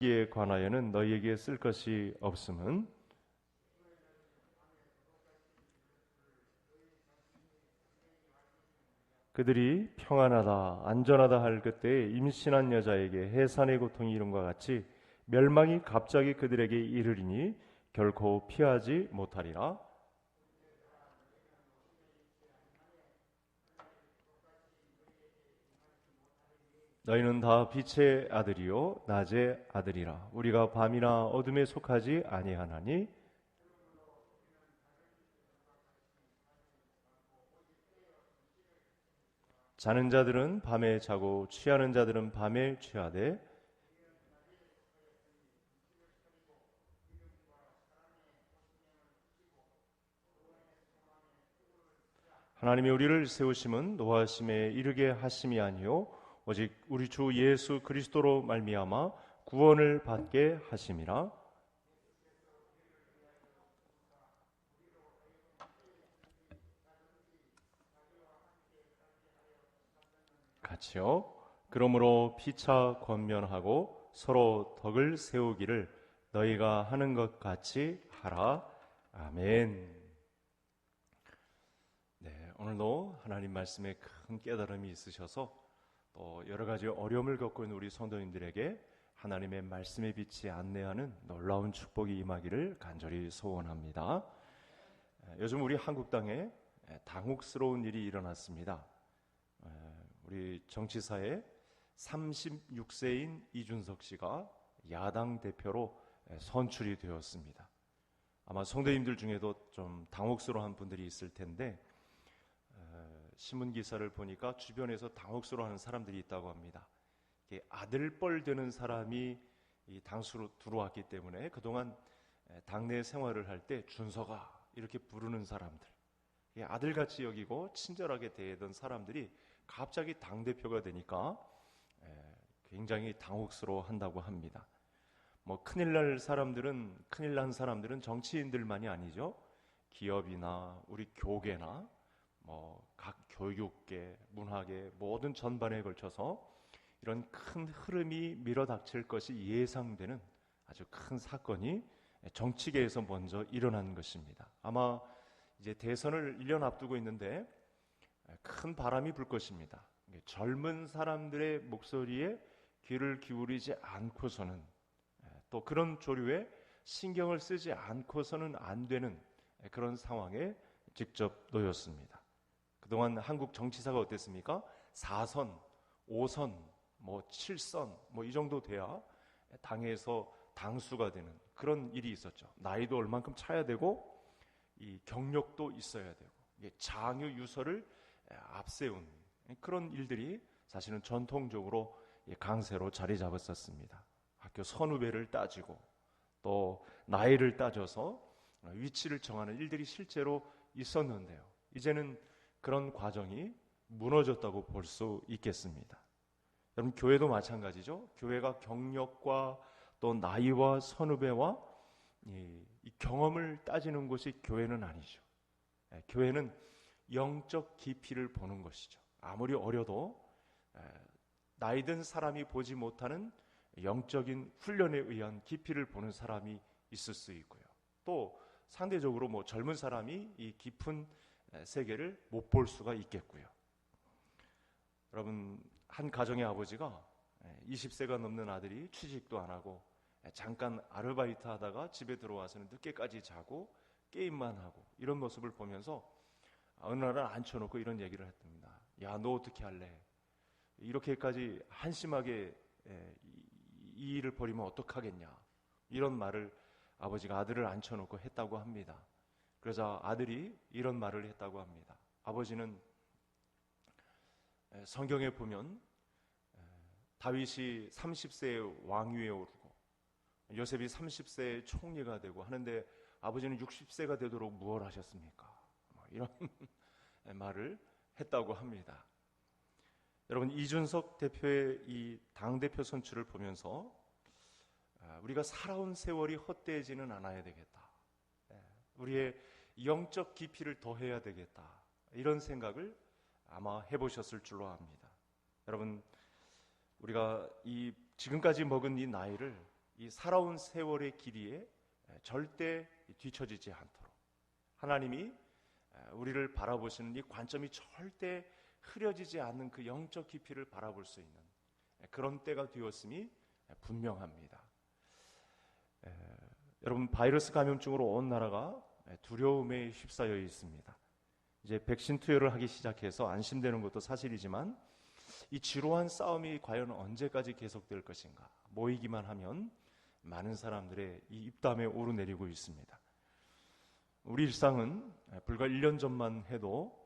시기에 관하여는 너희에게 쓸 것이 없음은 그들이 평안하다 안전하다 할 그때에 임신한 여자에게 해산의 고통이 이름과 같이 멸망이 갑자기 그들에게 이르리니 결코 피하지 못하리라. 너희는 다 빛의 아들이요 낮의 아들이라. 우리가 밤이나 어둠에 속하지 아니하나니 자는 자들은 밤에 자고 취하는 자들은 밤에 취하되 하나님이 우리를 세우심은 노하심에 이르게 하심이 아니요 오직 우리 주 예수 그리스도로 말미암아 구원을 받게 하심이라. 같이요. 그러므로 피차 권면하고 서로 덕을 세우기를 너희가 하는 것 같이 하라. 아멘. 네, 오늘도 하나님 말씀에 큰 깨달음이 있으셔서 또 여러 가지 어려움을 겪고 있는 우리 성도님들에게 하나님의 말씀의 빛이 안내하는 놀라운 축복이 임하기를 간절히 소원합니다. 요즘 우리 한국 땅에 당혹스러운 일이 일어났습니다. 우리 정치사에 36세인 이준석 씨가 야당 대표로 선출이 되었습니다. 아마 성도님들 중에도 좀 당혹스러운 분들이 있을 텐데 신문 기사를 보니까 주변에서 당혹스러워하는 사람들이 있다고 합니다. 아들뻘 되는 사람이 이 당수로 들어왔기 때문에 그동안 당내 생활을 할 때 준서가 이렇게 부르는 사람들, 아들같이 여기고 친절하게 대하던 사람들이 갑자기 당대표가 되니까 굉장히 당혹스러워한다고 합니다. 뭐 큰일 난 사람들은 정치인들만이 아니죠. 기업이나 우리 교계나 뭐 각 교육계, 문화계 모든 전반에 걸쳐서 이런 큰 흐름이 밀어닥칠 것이 예상되는 아주 큰 사건이 정치계에서 먼저 일어난 것입니다. 아마 이제 대선을 1년 앞두고 있는데 큰 바람이 불 것입니다. 젊은 사람들의 목소리에 귀를 기울이지 않고서는 또 그런 조류에 신경을 쓰지 않고서는 안 되는 그런 상황에 직접 놓였습니다. 그동안 한국 정치사가 어땠습니까? 4선, 5선, 뭐 7선 뭐 이 정도 돼야 당에서 당수가 되는 그런 일이 있었죠. 나이도 얼만큼 차야 되고 이 경력도 있어야 되고 장유 유서를 앞세운 그런 일들이 사실은 전통적으로 강세로 자리 잡았었습니다. 학교 선후배를 따지고 또 나이를 따져서 위치를 정하는 일들이 실제로 있었는데요. 이제는 그런 과정이 무너졌다고 볼 수 있겠습니다. 여러분 교회도 마찬가지죠. 교회가 경력과 또 나이와 선후배와 이 경험을 따지는 곳이 교회는 아니죠. 교회는 영적 깊이를 보는 것이죠. 아무리 어려도 나이든 사람이 보지 못하는 영적인 훈련에 의한 깊이를 보는 사람이 있을 수 있고요. 또 상대적으로 뭐 젊은 사람이 이 깊은 세계를 못 볼 수가 있겠고요. 여러분 한 가정의 아버지가 20세가 넘는 아들이 취직도 안 하고 잠깐 아르바이트 하다가 집에 들어와서는 늦게까지 자고 게임만 하고 이런 모습을 보면서 어느 날은 앉혀놓고 이런 얘기를 했답니다. 야, 너 어떻게 할래? 이렇게까지 한심하게 이 일을 벌이면 어떡하겠냐? 이런 말을 아버지가 아들을 앉혀놓고 했다고 합니다. 그래서 아들이 이런 말을 했다고 합니다. 아버지는 성경에 보면 다윗이 30세에 왕위에 오르고 요셉이 30세에 총리가 되고 하는데 아버지는 60세가 되도록 무엇 하셨습니까? 이런 말을 했다고 합니다. 여러분 이준석 대표의 이 당대표 선출을 보면서 우리가 살아온 세월이 헛되어지는 않아야 되겠다. 우리의 영적 깊이를 더해야 되겠다. 이런 생각을 아마 해보셨을 줄로 압니다. 여러분 우리가 이 지금까지 먹은 이 나이를 이 살아온 세월의 길이에 절대 뒤처지지 않도록 하나님이 우리를 바라보시는 이 관점이 절대 흐려지지 않는 그 영적 깊이를 바라볼 수 있는 그런 때가 되었음이 분명합니다. 여러분, 바이러스 감염증으로 온 나라가 두려움에 휩싸여 있습니다. 이제 백신 투여를 하기 시작해서 안심되는 것도 사실이지만 이 지루한 싸움이 과연 언제까지 계속될 것인가? 모이기만 하면 많은 사람들의 이 입담에 오르내리고 있습니다. 우리 일상은 불과 1년 전만 해도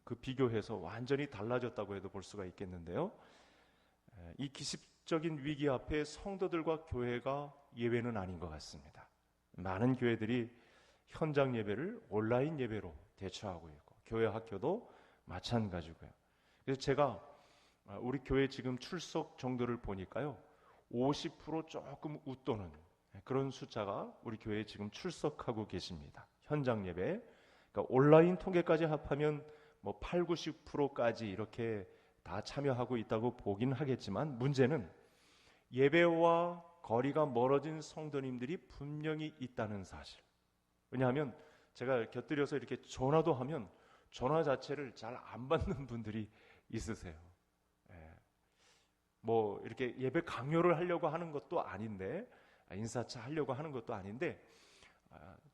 그 비교해서 완전히 달라졌다고 해도 볼 수가 있겠는데요. 이 기습적인 위기 앞에 성도들과 교회가 예외는 아닌 것 같습니다. 많은 교회들이 현장 예배를 온라인 예배로 대처하고 있고 교회 학교도 마찬가지고요. 그래서 제가 우리 교회 지금 출석 정도를 보니까요, 50% 조금 웃도는 그런 숫자가 우리 교회에 지금 출석하고 계십니다. 현장 예배, 그러니까 온라인 통계까지 합하면 뭐 8, 90%까지 이렇게 다 참여하고 있다고 보긴 하겠지만 문제는 예배와 거리가 멀어진 성도님들이 분명히 있다는 사실. 왜냐하면 제가 곁들여서 이렇게 전화도 하면 전화 자체를 잘 안 받는 분들이 있으세요. 뭐 이렇게 예배 강요를 하려고 하는 것도 아닌데, 인사차 하려고 하는 것도 아닌데,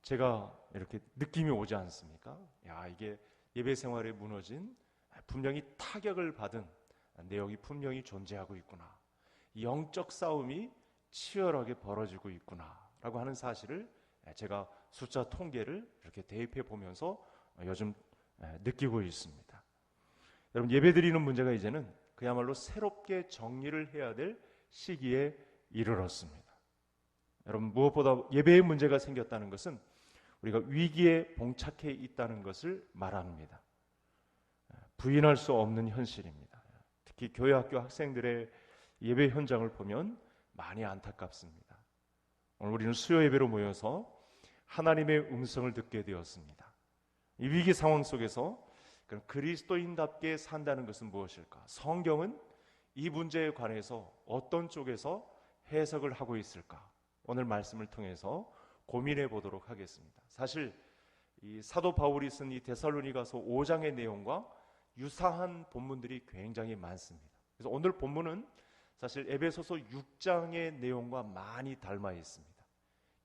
제가 이렇게 느낌이 오지 않습니까? 야, 이게 예배 생활에 무너진, 분명히 타격을 받은 내용이 분명히 존재하고 있구나. 영적 싸움이 치열하게 벌어지고 있구나라고 하는 사실을 제가 숫자 통계를 이렇게 대입해 보면서 요즘 느끼고 있습니다. 여러분, 예배드리는 문제가 이제는 그야말로 새롭게 정리를 해야 될 시기에 이르렀습니다. 여러분, 무엇보다 예배의 문제가 생겼다는 것은 우리가 위기에 봉착해 있다는 것을 말합니다. 부인할 수 없는 현실입니다. 특히 교회 학교 학생들의 예배 현장을 보면 많이 안타깝습니다. 오늘 우리는 수요 예배로 모여서 하나님의 음성을 듣게 되었습니다. 이 위기 상황 속에서 그럼 그리스도인답게 산다는 것은 무엇일까? 성경은 이 문제에 관해서 어떤 쪽에서 해석을 하고 있을까? 오늘 말씀을 통해서 고민해 보도록 하겠습니다. 사실 이 사도 바울이 쓴 이 데살로니가서 5장의 내용과 유사한 본문들이 굉장히 많습니다. 그래서 오늘 본문은 사실 에베소서 6장의 내용과 많이 닮아 있습니다.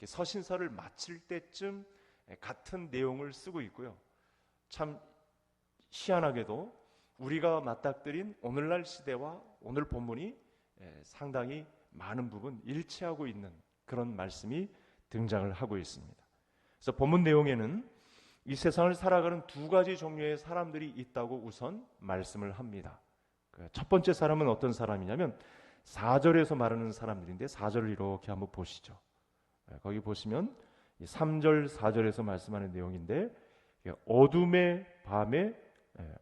서신서를 마칠 때쯤 같은 내용을 쓰고 있고요. 참 희한하게도 우리가 맞닥뜨린 오늘날 시대와 오늘 본문이 상당히 많은 부분 일치하고 있는 그런 말씀이 등장을 하고 있습니다. 그래서 본문 내용에는 이 세상을 살아가는 두 가지 종류의 사람들이 있다고 우선 말씀을 합니다. 첫 번째 사람은 어떤 사람이냐면 4절에서 말하는 사람들인데 4절을 이렇게 한번 보시죠. 거기 보시면 3절, 4절에서 말씀하는 내용인데 어둠의 밤에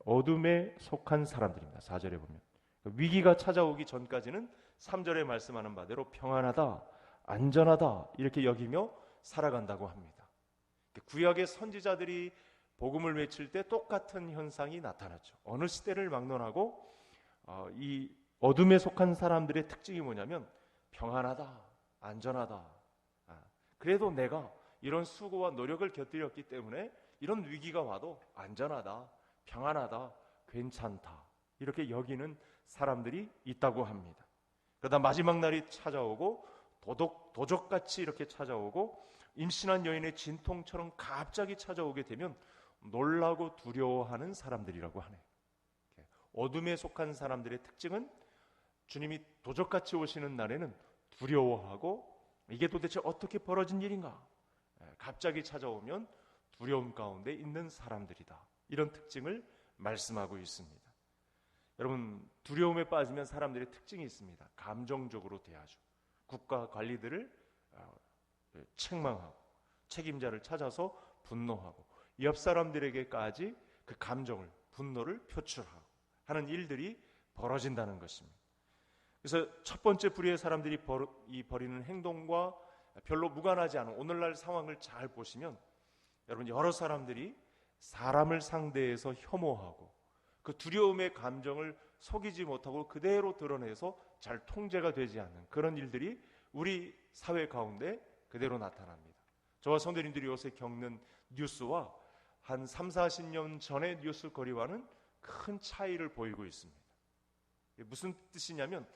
어둠에 속한 사람들입니다. 4절에 보면 위기가 찾아오기 전까지는 3절에 말씀하는 바대로 평안하다, 안전하다 이렇게 여기며 살아간다고 합니다. 구약의 선지자들이 복음을 외칠 때 똑같은 현상이 나타났죠. 어느 시대를 막론하고 이 어둠에 속한 사람들의 특징이 뭐냐면 평안하다, 안전하다. 그래도 내가 이런 수고와 노력을 곁들였기 때문에 이런 위기가 와도 안전하다, 평안하다, 괜찮다 이렇게 여기는 사람들이 있다고 합니다. 그러다 마지막 날이 찾아오고 도적같이 이렇게 찾아오고 임신한 여인의 진통처럼 갑자기 찾아오게 되면 놀라고 두려워하는 사람들이라고 하네요. 어둠에 속한 사람들의 특징은 주님이 도적같이 오시는 날에는 두려워하고 이게 도대체 어떻게 벌어진 일인가? 갑자기 찾아오면 두려움 가운데 있는 사람들이다. 이런 특징을 말씀하고 있습니다. 여러분, 두려움에 빠지면 사람들의 특징이 있습니다. 감정적으로 대하죠. 국가 관리들을 책망하고 책임자를 찾아서 분노하고 옆 사람들에게까지 그 감정을, 분노를 표출하고 하는 일들이 벌어진다는 것입니다. 그래서 첫 번째 부류의 사람들이 벌이는 행동과 별로 무관하지 않은 오늘날 상황을 잘 보시면 여러분, 여러 사람들이 사람을 상대해서 혐오하고 그 두려움의 감정을 속이지 못하고 그대로 드러내서 잘 통제가 되지 않는 그런 일들이 우리 사회 가운데 그대로 나타납니다. 저와 성도님들이 요새 겪는 뉴스와 한 3, 40년 전의 뉴스거리와는 큰 차이를 보이고 있습니다. 무슨 뜻이냐면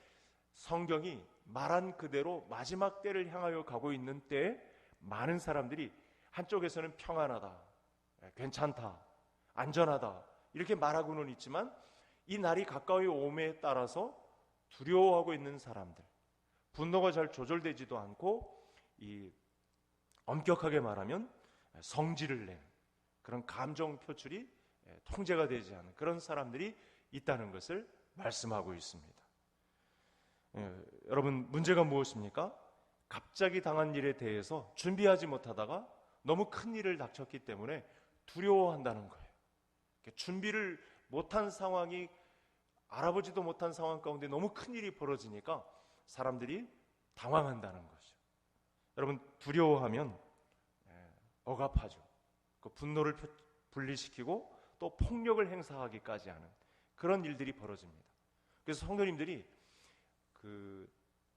성경이 말한 그대로 마지막 때를 향하여 가고 있는 때에 많은 사람들이 한쪽에서는 평안하다, 괜찮다, 안전하다 이렇게 말하고는 있지만 이 날이 가까이 오므에 따라서 두려워하고 있는 사람들, 분노가 잘 조절되지도 않고 엄격하게 말하면 성질을 내는 그런 감정 표출이 통제가 되지 않는 그런 사람들이 있다는 것을 말씀하고 있습니다. 여러분, 문제가 무엇입니까? 갑자기 당한 일에 대해서 준비하지 못하다가 너무 큰 일을 닥쳤기 때문에 두려워한다는 거예요. 준비를 못한 상황이, 알아보지도 못한 상황 가운데 너무 큰 일이 벌어지니까 사람들이 당황한다는 거죠. 여러분, 두려워하면 억압하죠. 그 분노를 분리시키고 또 폭력을 행사하기까지 하는 그런 일들이 벌어집니다. 그래서 성도님들이 그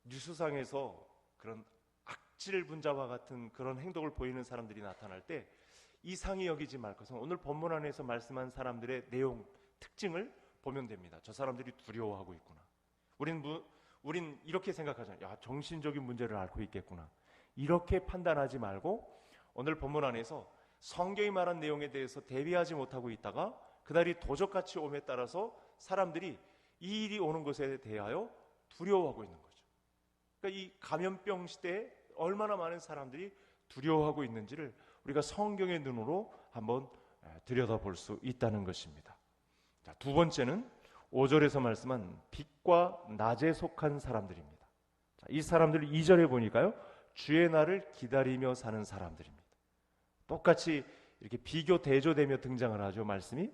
뉴스상에서 그런 악질 분자와 같은 그런 행동을 보이는 사람들이 나타날 때 이상히 여기지 말 것은 오늘 본문 안에서 말씀한 사람들의 내용, 특징을 보면 됩니다. 저 사람들이 두려워하고 있구나. 우린 이렇게 생각하잖아요. 야, 정신적인 문제를 앓고 있겠구나. 이렇게 판단하지 말고 오늘 본문 안에서 성경이 말한 내용에 대해서 대비하지 못하고 있다가 그날이 도적같이 옴에 따라서 사람들이 이 일이 오는 것에 대하여 두려워하고 있는 거죠. 그러니까 이 감염병 시대에 얼마나 많은 사람들이 두려워하고 있는지를 우리가 성경의 눈으로 한번 들여다볼 수 있다는 것입니다. 자, 두 번째는 5절에서 말씀한 빛과 낮에 속한 사람들입니다. 자, 이 사람들 2절에 보니까요, 주의 날을 기다리며 사는 사람들입니다. 똑같이 이렇게 비교 대조되며 등장을 하죠. 말씀이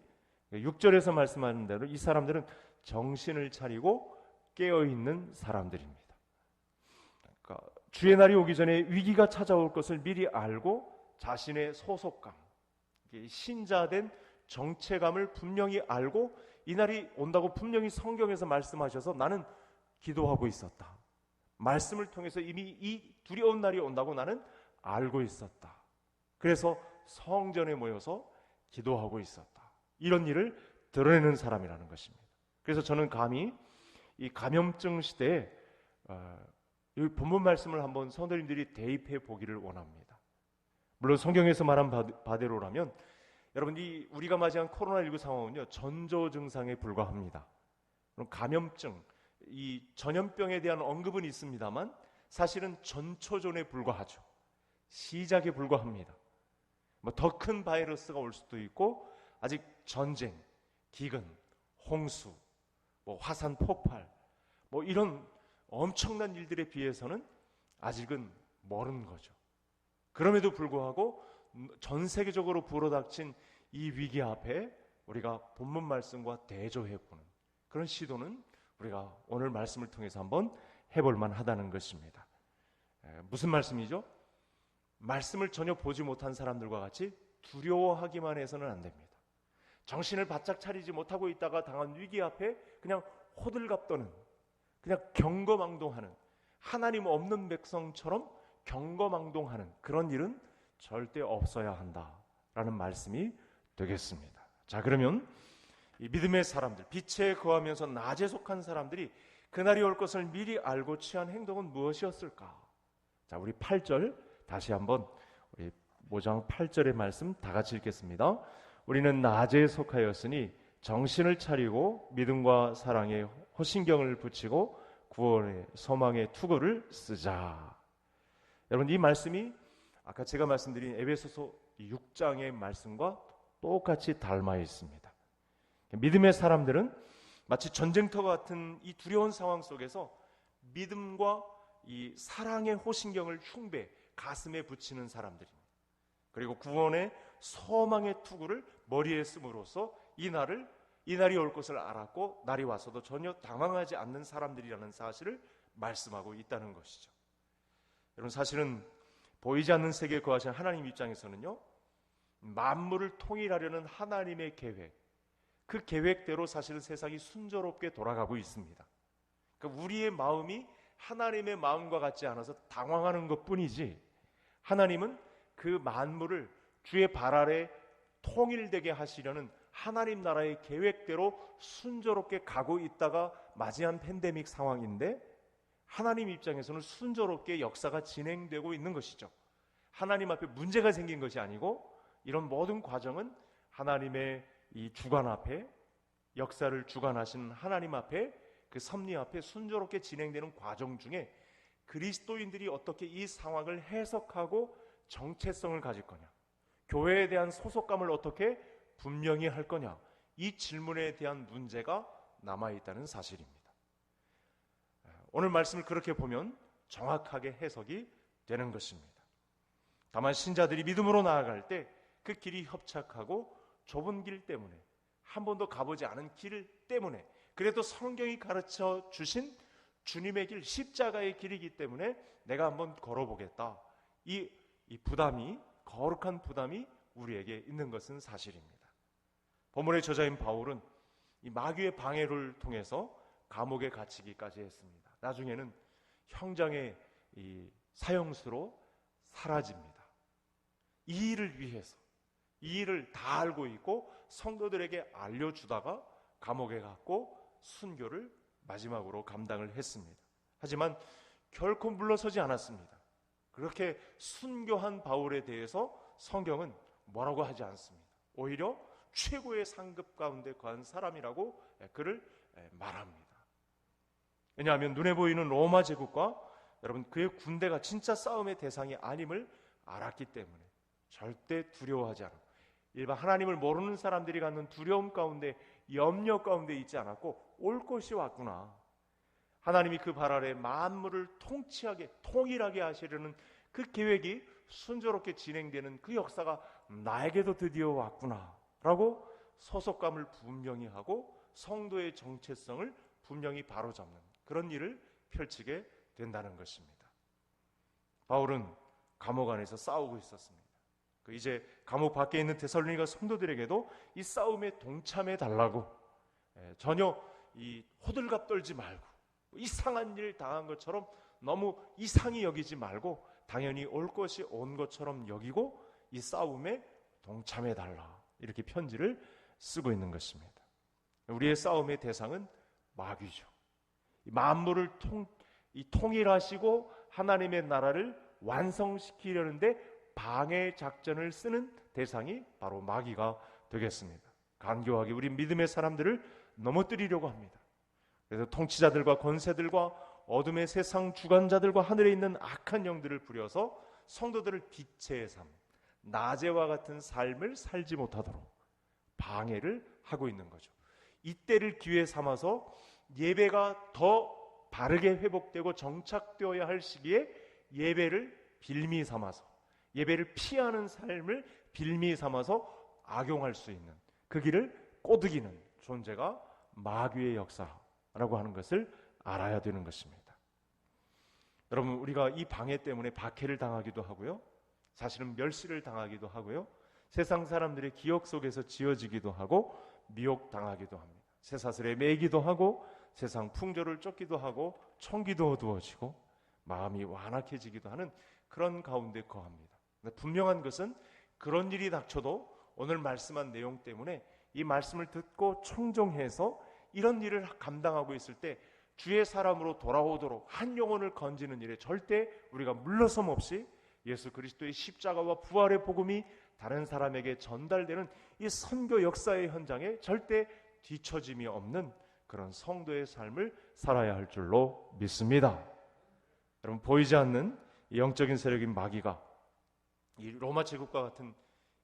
6절에서 말씀하는 대로 이 사람들은 정신을 차리고 깨어있는 사람들입니다. 그러니까 주의 날이 오기 전에 위기가 찾아올 것을 미리 알고 자신의 소속감, 신자된 정체감을 분명히 알고 이 날이 온다고 분명히 성경에서 말씀하셔서 나는 기도하고 있었다. 말씀을 통해서 이미 이 두려운 날이 온다고 나는 알고 있었다. 그래서 성전에 모여서 기도하고 있었다. 이런 일을 드러내는 사람이라는 것입니다. 그래서 저는 감히 이 감염증 시대에 이 본문 말씀을 한번 성도님들이 대입해 보기를 원합니다. 물론 성경에서 말한 바대로라면 여러분, 이 우리가 맞이한 코로나19 상황은요, 전조 증상에 불과합니다. 그럼 감염증, 이 전염병에 대한 언급은 있습니다만 사실은 전초전에 불과하죠. 시작에 불과합니다. 뭐 더 큰 바이러스가 올 수도 있고 아직 전쟁, 기근, 홍수, 뭐 화산 폭발, 뭐 이런 엄청난 일들에 비해서는 아직은 멀은 거죠. 그럼에도 불구하고 전 세계적으로 불어닥친 이 위기 앞에 우리가 본문 말씀과 대조해보는 그런 시도는 우리가 오늘 말씀을 통해서 한번 해볼 만하다는 것입니다. 무슨 말씀이죠? 말씀을 전혀 보지 못한 사람들과 같이 두려워하기만 해서는 안 됩니다. 정신을 바짝 차리지 못하고 있다가 당한 위기 앞에 그냥 호들갑 떠는, 그냥 경거망동하는, 하나님 없는 백성처럼 경거망동하는 그런 일은 절대 없어야 한다라는 말씀이 되겠습니다. 자, 그러면 이 믿음의 사람들, 빛에 거하면서 낮에 속한 사람들이 그날이 올 것을 미리 알고 취한 행동은 무엇이었을까? 자, 우리 8절 다시 한번 우리 5장 8절의 말씀 다 같이 읽겠습니다. 우리는 낮에 속하였으니 정신을 차리고 믿음과 사랑에 호신경을 붙이고 구원의 소망의 투구를 쓰자. 여러분, 이 말씀이 아까 제가 말씀드린 에베소서 6장의 말씀과 똑같이 닮아 있습니다. 믿음의 사람들은 마치 전쟁터 같은 이 두려운 상황 속에서 믿음과 이 사랑의 호신경을 흉배, 가슴에 붙이는 사람들입니다. 그리고 구원의 소망의 투구를 머리에 쓰므로써 이 날이 올 것을 알았고 날이 와서도 전혀 당황하지 않는 사람들이라는 사실을 말씀하고 있다는 것이죠. 여러분, 사실은 보이지 않는 세계에 거하시는 하나님 입장에서는요, 만물을 통일하려는 하나님의 계획, 그 계획대로 사실은 세상이 순조롭게 돌아가고 있습니다. 그러니까 우리의 마음이 하나님의 마음과 같지 않아서 당황하는 것뿐이지, 하나님은 그 만물을 주의 발 아래 통일되게 하시려는 하나님 나라의 계획대로 순조롭게 가고 있다가 맞이한 팬데믹 상황인데, 하나님 입장에서는 순조롭게 역사가 진행되고 있는 것이죠. 하나님 앞에 문제가 생긴 것이 아니고, 이런 모든 과정은 하나님의 이 주관 앞에, 역사를 주관하시는 하나님 앞에, 그 섭리 앞에 순조롭게 진행되는 과정 중에 그리스도인들이 어떻게 이 상황을 해석하고 정체성을 가질 거냐, 교회에 대한 소속감을 어떻게 분명히 할 거냐, 이 질문에 대한 문제가 남아있다는 사실입니다. 오늘 말씀을 그렇게 보면 정확하게 해석이 되는 것입니다. 다만 신자들이 믿음으로 나아갈 때 그 길이 협착하고 좁은 길 때문에, 한 번도 가보지 않은 길 때문에, 그래도 성경이 가르쳐 주신 주님의 길, 십자가의 길이기 때문에 내가 한번 걸어보겠다, 이 부담이, 거룩한 부담이 우리에게 있는 것은 사실입니다. 본문의 저자인 바울은 이 마귀의 방해를 통해서 감옥에 갇히기까지 했습니다. 나중에는 형장의 이 사형수로 사라집니다. 이 일을 위해서, 이 일을 다 알고 있고 성도들에게 알려주다가 감옥에 갔고 순교를 마지막으로 감당을 했습니다. 하지만 결코 물러서지 않았습니다. 그렇게 순교한 바울에 대해서 성경은 뭐라고 하지 않습니다. 오히려 최고의 상급 가운데 거한 사람이라고 그를 말합니다. 왜냐하면 눈에 보이는 로마 제국과 여러분 그의 군대가 진짜 싸움의 대상이 아님을 알았기 때문에 절대 두려워하지 않았고, 일반 하나님을 모르는 사람들이 갖는 두려움 가운데, 염려 가운데 있지 않았고, 올 것이 왔구나, 하나님이 그 발 아래 만물을 통치하게, 통일하게 하시려는 그 계획이 순조롭게 진행되는 그 역사가 나에게도 드디어 왔구나 라고 소속감을 분명히 하고 성도의 정체성을 분명히 바로잡는 그런 일을 펼치게 된다는 것입니다. 바울은 감옥 안에서 싸우고 있었습니다. 이제 감옥 밖에 있는 데살로니가 성도들에게도 이 싸움에 동참해 달라고, 전혀 이 호들갑 떨지 말고 이상한 일 당한 것처럼 너무 이상히 여기지 말고 당연히 올 것이 온 것처럼 여기고 이 싸움에 동참해 달라, 이렇게 편지를 쓰고 있는 것입니다. 우리의 싸움의 대상은 마귀죠. 만물을 통일하시고 하나님의 나라를 완성시키려는데 방해 작전을 쓰는 대상이 바로 마귀가 되겠습니다. 간교하게 우리 믿음의 사람들을 넘어뜨리려고 합니다. 그래서 통치자들과 권세들과 어둠의 세상 주관자들과 하늘에 있는 악한 영들을 부려서 성도들을 빛의 삶, 낮에와 같은 삶을 살지 못하도록 방해를 하고 있는 거죠. 이때를 기회 삼아서 예배가 더 바르게 회복되고 정착되어야 할 시기에 예배를 빌미 삼아서, 예배를 피하는 삶을 빌미 삼아서 악용할 수 있는 그 길을 꼬드기는 존재가 마귀의 역사라고 하는 것을 알아야 되는 것입니다. 여러분, 우리가 이 방해 때문에 박해를 당하기도 하고요, 사실은 멸시를 당하기도 하고요, 세상 사람들의 기억 속에서 지어지기도 하고 미혹당하기도 합니다. 쇠사슬에 매기도 하고 세상 풍조를 쫓기도 하고 총기도 어두워지고 마음이 완악해지기도 하는 그런 가운데 거합니다. 분명한 것은 그런 일이 닥쳐도 오늘 말씀한 내용 때문에 이 말씀을 듣고 청종해서 이런 일을 감당하고 있을 때 주의 사람으로 돌아오도록 한 영혼을 건지는 일에 절대 우리가 물러섬 없이 예수 그리스도의 십자가와 부활의 복음이 다른 사람에게 전달되는 이 선교 역사의 현장에 절대 뒤처짐이 없는 그런 성도의 삶을 살아야 할 줄로 믿습니다. 여러분, 보이지 않는 이 영적인 세력인 마귀가 이 로마 제국과 같은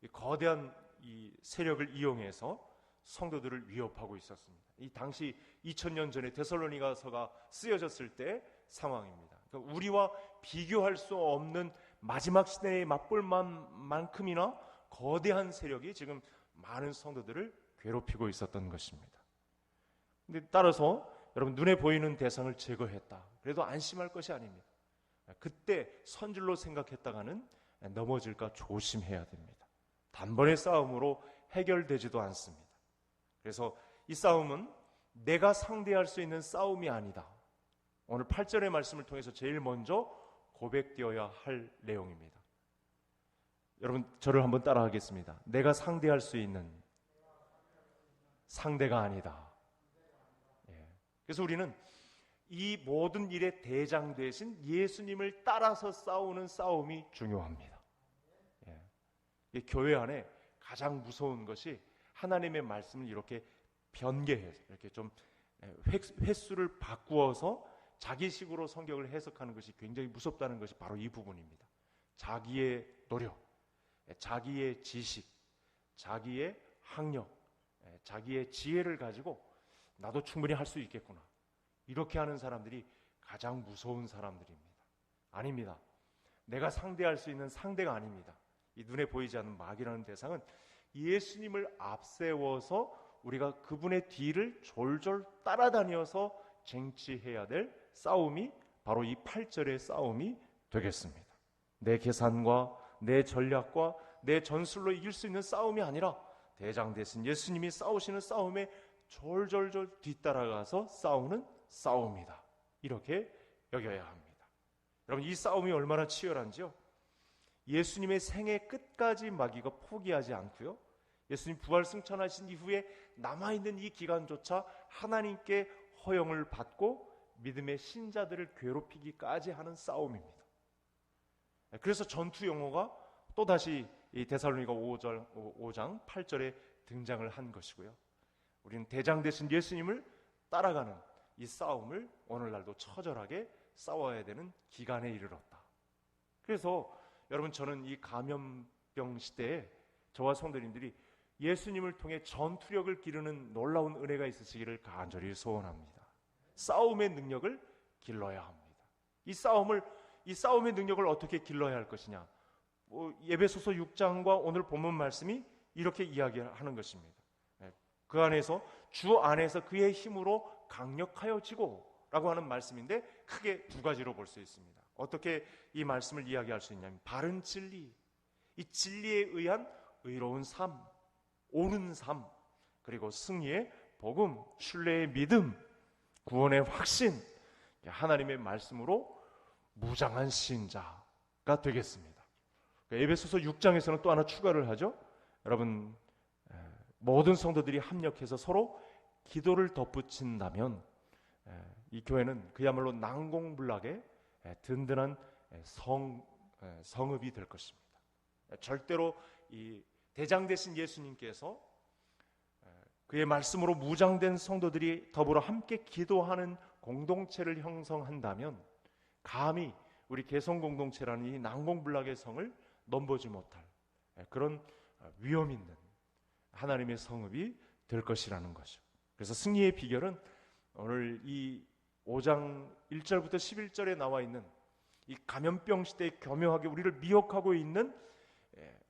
이 거대한 이 세력을 이용해서 성도들을 위협하고 있었습니다. 이 당시 2000년 전에 데살로니가서가 쓰여졌을 때 상황입니다. 그러니까 우리와 비교할 수 없는 마지막 시대에 맛볼 만큼이나 거대한 세력이 지금 많은 성도들을 괴롭히고 있었던 것입니다. 근데 따라서 여러분, 눈에 보이는 대상을 제거했다, 그래도 안심할 것이 아닙니다. 그때 선줄로 생각했다가는 넘어질까 조심해야 됩니다. 단번의 싸움으로 해결되지도 않습니다. 그래서 이 싸움은 내가 상대할 수 있는 싸움이 아니다. 오늘 8절의 말씀을 통해서 제일 먼저 고백되어야 할 내용입니다. 여러분, 저를 한번 따라하겠습니다. 내가 상대할 수 있는 상대가 아니다. 그래서 우리는 이 모든 일의 대장 되신 예수님을 따라서 싸우는 싸움이 중요합니다. 교회 안에 가장 무서운 것이 하나님의 말씀을 이렇게 변개해서 이렇게 좀 횟수를 바꾸어서 자기식으로 성경을 해석하는 것이 굉장히 무섭다는 것이 바로 이 부분입니다. 자기의 노력, 자기의 지식, 자기의 학력, 자기의 지혜를 가지고 나도 충분히 할 수 있겠구나, 이렇게 하는 사람들이 가장 무서운 사람들입니다. 아닙니다. 내가 상대할 수 있는 상대가 아닙니다. 이 눈에 보이지 않는 마귀라는 대상은 예수님을 앞세워서 우리가 그분의 뒤를 졸졸 따라다녀서 쟁취해야 될 싸움이 바로 이 8절의 싸움이 되겠습니다. 내 계산과 내 전략과 내 전술로 이길 수 있는 싸움이 아니라 대장 되신 예수님이 싸우시는 싸움에 졸졸졸 뒤따라가서 싸우는 싸움이다, 이렇게 여겨야 합니다. 여러분, 이 싸움이 얼마나 치열한지요, 예수님의 생애 끝까지 마귀가 포기하지 않고요, 예수님 부활 승천하신 이후에 남아있는 이 기간조차 하나님께 허용을 받고 믿음의 신자들을 괴롭히기까지 하는 싸움입니다. 그래서 전투 용어가 또다시 이 데살로니가 5장 8절에 등장을 한 것이고요, 우리는 대장 되신 예수님을 따라가는 이 싸움을 오늘날도 처절하게 싸워야 되는 기간에 이르렀다. 그래서 여러분, 저는 이 감염병 시대에 저와 성도님들이 예수님을 통해 전투력을 기르는 놀라운 은혜가 있으시기를 간절히 소원합니다. 싸움의 능력을 길러야 합니다. 이 싸움의 능력을 어떻게 길러야 할 것이냐, 에베소서 6장과 오늘 본문 말씀이 이렇게 이야기하는 것입니다. 그 안에서 주 안에서 그의 힘으로 강력하여지고 라고 하는 말씀인데, 크게 두 가지로 볼 수 있습니다. 어떻게 이 말씀을 이야기할 수 있냐면, 바른 진리, 이 진리에 의한 의로운 삶, 옳은 삶, 그리고 승리의 복음, 신뢰의 믿음, 구원의 확신, 하나님의 말씀으로 무장한 신자가 되겠습니다. 에베소서 6장에서는 또 하나 추가를 하죠. 여러분, 모든 성도들이 합력해서 서로 기도를 덧붙인다면 이 교회는 그야말로 난공불락의 든든한 성읍이 될 것입니다. 절대로 이 대장 되신 예수님께서 그의 말씀으로 무장된 성도들이 더불어 함께 기도하는 공동체를 형성한다면 감히 우리 개성공동체라는 이 난공불락의 성을 넘보지 못할 그런 위험 있는 하나님의 성읍이 될 것이라는 거죠. 그래서 승리의 비결은 오늘 이 5장 1절부터 11절에 나와 있는 이 감염병 시대에 교묘하게 우리를 미혹하고 있는,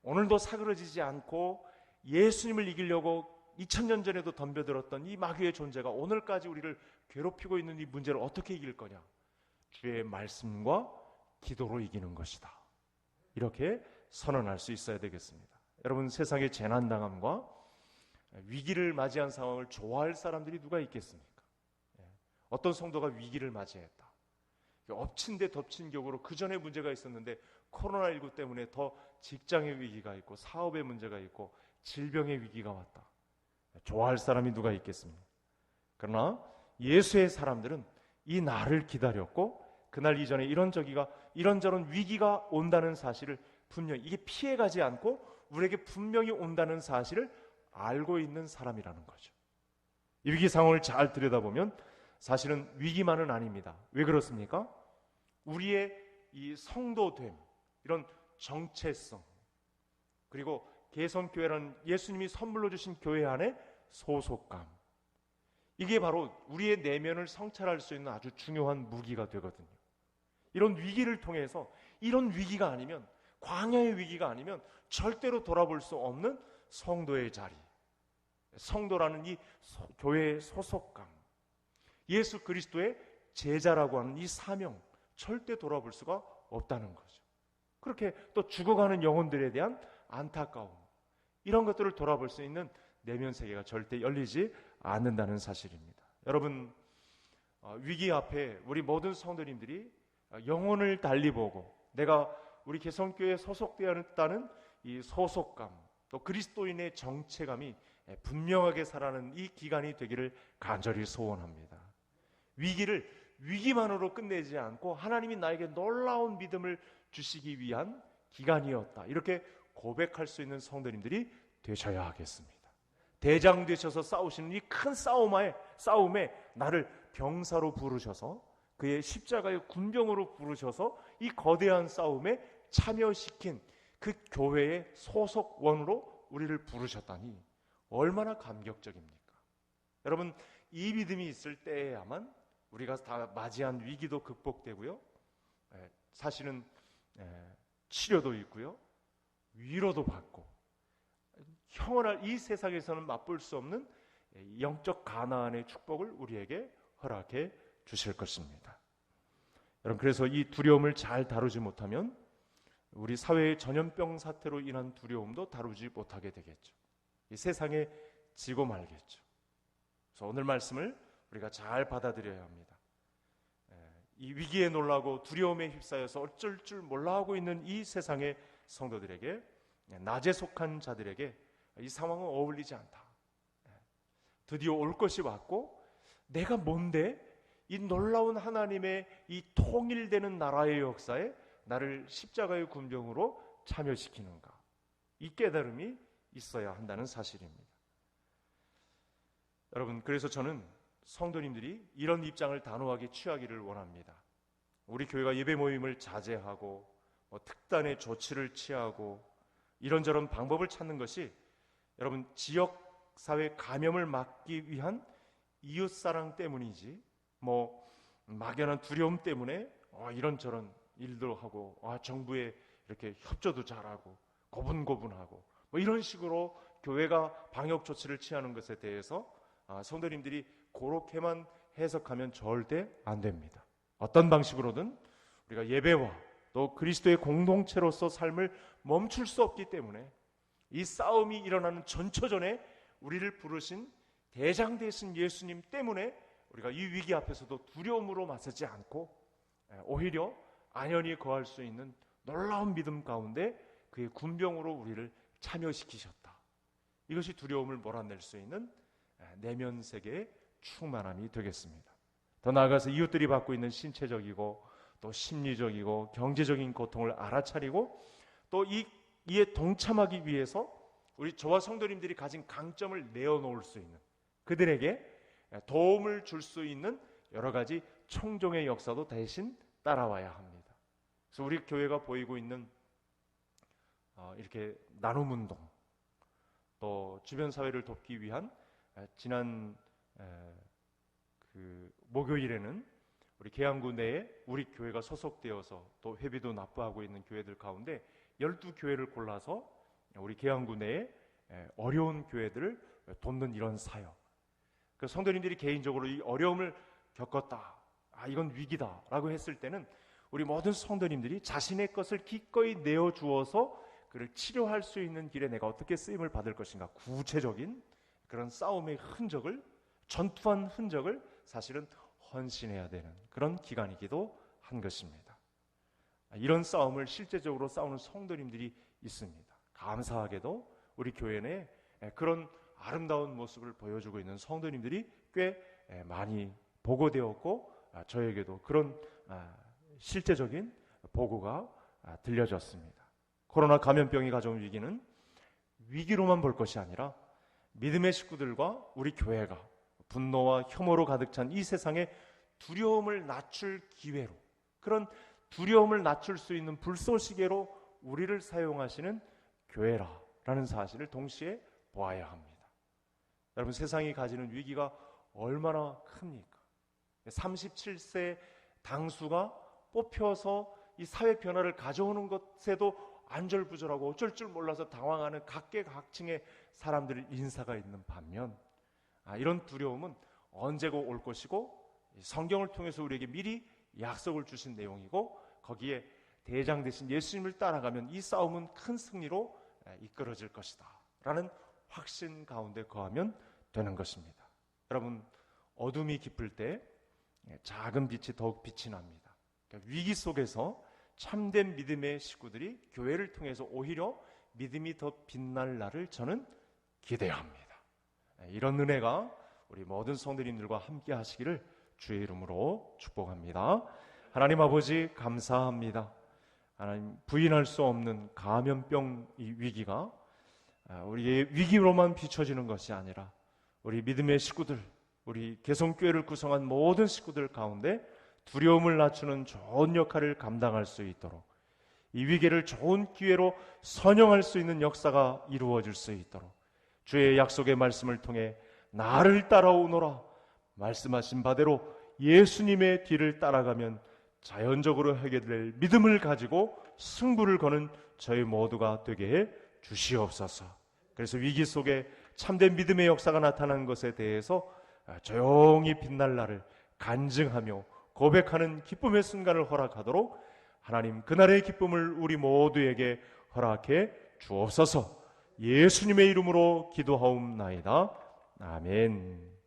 오늘도 사그러지지 않고 예수님을 이기려고 2000년 전에도 덤벼들었던 이 마귀의 존재가 오늘까지 우리를 괴롭히고 있는 이 문제를 어떻게 이길 거냐, 주의 말씀과 기도로 이기는 것이다, 이렇게 선언할 수 있어야 되겠습니다. 여러분, 세상의 재난당함과 위기를 맞이한 상황을 좋아할 사람들이 누가 있겠습니까? 어떤 성도가 위기를 맞이했다, 엎친 데 덮친 격으로 그 전에 문제가 있었는데 코로나19 때문에 더 직장의 위기가 있고 사업의 문제가 있고 질병의 위기가 왔다, 좋아할 사람이 누가 있겠습니까? 그러나 예수의 사람들은 이 날을 기다렸고, 그날 이전에 이런저런 위기가 온다는 사실을 분명히, 이게 피해가지 않고 우리에게 분명히 온다는 사실을 알고 있는 사람이라는 거죠. 이 위기 상황을 잘 들여다보면 사실은 위기만은 아닙니다. 왜 그렇습니까? 우리의 이 성도됨, 이런 정체성, 그리고 개성교회라는 예수님이 선물로 주신 교회 안에 소속감, 이게 바로 우리의 내면을 성찰할 수 있는 아주 중요한 무기가 되거든요. 이런 위기를 통해서, 이런 위기가 아니면, 광야의 위기가 아니면 절대로 돌아볼 수 없는 성도의 자리, 성도라는 이 교회의 소속감, 예수 그리스도의 제자라고 하는 이 사명, 절대 돌아볼 수가 없다는 거죠. 그렇게 또 죽어가는 영혼들에 대한 안타까움, 이런 것들을 돌아볼 수 있는 내면 세계가 절대 열리지 않는다는 사실입니다. 여러분, 위기 앞에 우리 모든 성도님들이 영혼을 달리 보고 내가 우리 개성교회에 소속되었다는 이 소속감, 또 그리스도인의 정체감이 분명하게 살아가는 이 기간이 되기를 간절히 소원합니다. 위기를 위기만으로 끝내지 않고 하나님이 나에게 놀라운 믿음을 주시기 위한 기간이었다, 이렇게 고백할 수 있는 성도님들이 되셔야 하겠습니다. 대장 되셔서 싸우시는 이 큰 싸움에 나를 병사로 부르셔서 그의 십자가의 군병으로 부르셔서 이 거대한 싸움에 참여시킨 그 교회의 소속원으로 우리를 부르셨다니 얼마나 감격적입니까? 여러분, 이 믿음이 있을 때에야만 우리가 다 맞이한 위기도 극복되고요, 사실은 치료도 있고요, 위로도 받고 영원할 이 세상에서는 맛볼 수 없는 영적 가나안의 축복을 우리에게 허락해 주실 것입니다. 여러분, 그래서 이 두려움을 잘 다루지 못하면 우리 사회의 전염병 사태로 인한 두려움도 다루지 못하게 되겠죠. 이 세상에 지고 말겠죠. 그래서 오늘 말씀을 우리가 잘 받아들여야 합니다. 이 위기에 놀라고 두려움에 휩싸여서 어쩔 줄 몰라 하고 있는 이 세상의 성도들에게, 낮에 속한 자들에게 이 상황은 어울리지 않다. 드디어 올 것이 왔고 내가 뭔데 이 놀라운 하나님의 이 통일되는 나라의 역사에 나를 십자가의 군병으로 참여시키는가, 이 깨달음이 있어야 한다는 사실입니다. 여러분, 그래서 저는 성도님들이 이런 입장을 단호하게 취하기를 원합니다. 우리 교회가 예배 모임을 자제하고 특단의 조치를 취하고 이런저런 방법을 찾는 것이 여러분 지역사회 감염을 막기 위한 이웃사랑 때문이지 막연한 두려움 때문에 이런저런 일도 하고 정부에 이렇게 협조도 잘하고 고분고분하고 이런 식으로 교회가 방역 조치를 취하는 것에 대해서 성도님들이 그렇게만 해석하면 절대 안 됩니다. 어떤 방식으로든 우리가 예배와 또 그리스도의 공동체로서 삶을 멈출 수 없기 때문에 이 싸움이 일어나는 전초전에 우리를 부르신 대장 되신 예수님 때문에 우리가 이 위기 앞에서도 두려움으로 맞서지 않고 오히려 안연히 거할 수 있는 놀라운 믿음 가운데 그의 군병으로 우리를 참여시키셨다. 이것이 두려움을 몰아낼 수 있는 내면 세계의 충만함이 되겠습니다. 더 나아가서 이웃들이 받고 있는 신체적이고 또 심리적이고 경제적인 고통을 알아차리고 또 이에 동참하기 위해서 저와 성도님들이 가진 강점을 내어놓을 수 있는, 그들에게 도움을 줄 수 있는 여러 가지 청종의 역사도 대신 따라와야 합니다. 그래서 우리 교회가 보이고 있는 이렇게 나눔 운동, 또 주변 사회를 돕기 위한 지난 그 목요일에는 우리 계양구 내에 우리 교회가 소속되어서 또 회비도 납부하고 있는 교회들 가운데 12교회를 골라서 우리 계양구 내에 어려운 교회들을 돕는 이런 사역. 그 성도님들이 개인적으로 이 어려움을 겪었다, 이건 위기다라고 했을 때는 우리 모든 성도님들이 자신의 것을 기꺼이 내어주어서 그를 치료할 수 있는 길에 내가 어떻게 쓰임을 받을 것인가, 구체적인 그런 싸움의 흔적을, 전투한 흔적을 사실은 헌신해야 되는 그런 기간이기도 한 것입니다. 이런 싸움을 실제적으로 싸우는 성도님들이 있습니다. 감사하게도 우리 교회 내에 그런 아름다운 모습을 보여주고 있는 성도님들이 꽤 많이 보고되었고 저에게도 그런 실제적인 보고가 들려졌습니다. 코로나 감염병이 가져온 위기는 위기로만 볼 것이 아니라 믿음의 식구들과 우리 교회가 분노와 혐오로 가득 찬 이 세상에 두려움을 낮출 기회로, 그런 두려움을 낮출 수 있는 불쏘시개로 우리를 사용하시는 교회라는 사실을 동시에 보아야 합니다. 여러분, 세상이 가지는 위기가 얼마나 큽니까? 37세 당수가 뽑혀서 이 사회 변화를 가져오는 것에도 안절부절하고 어쩔 줄 몰라서 당황하는 각계각층의 사람들의 인사가 있는 반면 이런 두려움은 언제고 올 것이고 성경을 통해서 우리에게 미리 약속을 주신 내용이고 거기에 대장 되신 예수님을 따라가면 이 싸움은 큰 승리로 이끌어질 것이다 라는 확신 가운데 거하면 되는 것입니다. 여러분, 어둠이 깊을 때 작은 빛이 더욱 빛이 납니다. 그러니까 위기 속에서 참된 믿음의 식구들이 교회를 통해서 오히려 믿음이 더 빛날 날을 저는 기대합니다. 이런 은혜가 우리 모든 성도님들과 함께 하시기를 주의 이름으로 축복합니다. 하나님 아버지 감사합니다. 하나님, 부인할 수 없는 감염병 이 위기가 우리의 위기로만 비춰지는 것이 아니라 우리 믿음의 식구들, 우리 개성교회를 구성한 모든 식구들 가운데 두려움을 낮추는 좋은 역할을 감당할 수 있도록, 이 위기를 좋은 기회로 선용할 수 있는 역사가 이루어질 수 있도록 주의 약속의 말씀을 통해 나를 따라오너라 말씀하신 바대로 예수님의 뒤를 따라가면 자연적으로 하게 될 믿음을 가지고 승부를 거는 저희 모두가 되게 해 주시옵소서. 그래서 위기 속에 참된 믿음의 역사가 나타난 것에 대해서 조용히 빛날 날을 간증하며 고백하는 기쁨의 순간을 허락하도록 하나님, 그날의 기쁨을 우리 모두에게 허락해 주옵소서. 예수님의 이름으로 기도하옵나이다. 아멘.